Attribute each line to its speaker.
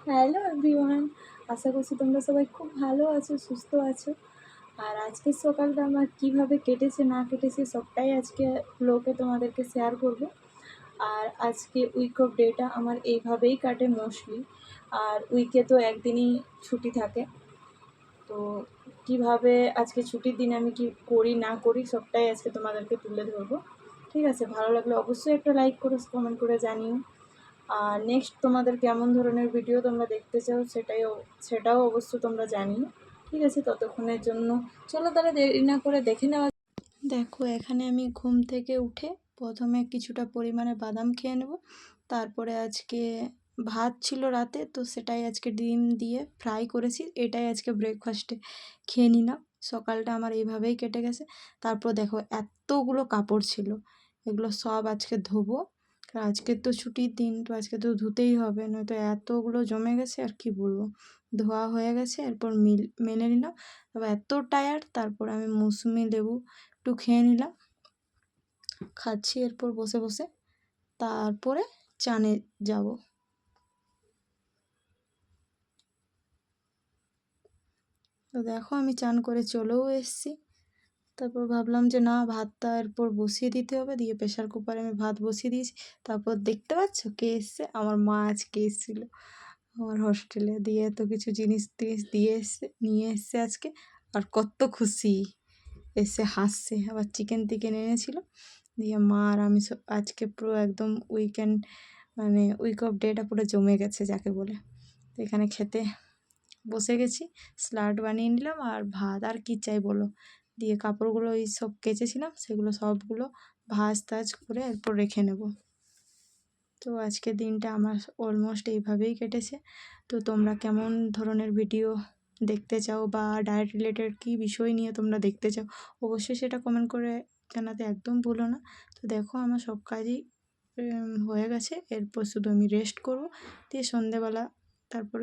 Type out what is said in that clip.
Speaker 1: Hello everyone, আশা করছি তোমরা সবাই খুব ভালো আছো, সুস্থ আছো। আর আজকের সকালটা আমার কীভাবে কেটেছে না কেটেছে সবটাই আজকে ব্লগে তোমাদেরকে শেয়ার করব। আর আজকে উইক অফ ডেটা আমার এইভাবেই কাটে মোস্টলি। আর উইকে তো একদিনই ছুটি থাকে, তো কিভাবে আজকে ছুটির দিনে আমি কি করি না করি সবটাই আজকে তোমাদেরকে তুলে ধরবো। ঠিক আছে, ভালো লাগলে অবশ্যই একটা লাইক করে কমেন্ট করে জানিও। আর নেক্সট তোমাদের কেমন ধরনের ভিডিও তোমরা দেখতে চাও সেটাও অবশ্য তোমরা জানিও। ঠিক আছে, ততক্ষণের জন্য চলো তাহলে দেরি না করে দেখে নেওয়া। দেখো, এখানে আমি ঘুম থেকে উঠে প্রথমে কিছুটা পরিমাণে বাদাম খেয়ে নেব। তারপরে আজকে ভাত ছিল রাতে, তো সেটাই আজকে ডিম দিয়ে ফ্রাই করেছি, এটাই আজকে ব্রেকফাস্টে খেয়ে নিলাম। সকালটা আমার এইভাবেই কেটে গেছে। তারপর দেখো, এতগুলো কাপড় ছিল, এগুলো সব আজকে ধোবো। কারণ আজকে তো ছুটির দিন, তো আজকে তো ধুতেই হবে, নয়তো এতগুলো জমে গেছে আর কি বলবো। ধোয়া হয়ে গেছে, এরপর মেলে নিলাম। তবে এত টায়ার্ড, তারপর আমি মৌসুমি লেবু একটু খেয়ে নিলাম, খাচ্ছি এরপর বসে বসে। তারপরে চানে যাব। তো দেখো, আমি চান করে চলেও এসেছি। তারপর ভাবলাম যে না, ভাতটা এরপর বসিয়ে দিতে হবে, দিয়ে প্রেশার কুকারে আমি ভাত বসিয়ে দিয়েছি। তারপর দেখতে পাচ্ছ কে এসছে? আমার মা আজকে এসেছিলো আমার হোস্টেলে, দিয়ে এত কিছু জিনিস নিয়ে এসছে আজকে। আর কত খুশি, এসে হাসছে। আবার চিকেন এনেছিল। দিয়ে মা আর আমি আজকে পুরো একদম উইকেন্ড, মানে উইক অফ ডেটা পুরো জমে গেছে যাকে বলে। তো এখানে খেতে বসে গেছি, স্যালাড বানিয়ে নিলাম আর ভাত, আর কি চাই বলো। দিয়ে কাপড়গুলো এই সব কেচেছিলাম, সেগুলো সবগুলো ভাঁজ টাজ করে এরপর রেখে নেব। তো আজকের দিনটা আমার অলমোস্ট এইভাবেই কেটেছে। তো তোমরা কেমন ধরনের ভিডিও দেখতে চাও, বা ডায়েট রিলেটেড কী বিষয় নিয়ে তোমরা দেখতে চাও, অবশ্যই সেটা কমেন্ট করে জানাতে একদম ভুলো না। তো দেখো, আমার সব কাজই হয়ে গেছে, এরপর শুধু আমি রেস্ট করব। দিয়ে সন্ধেবেলা তারপরে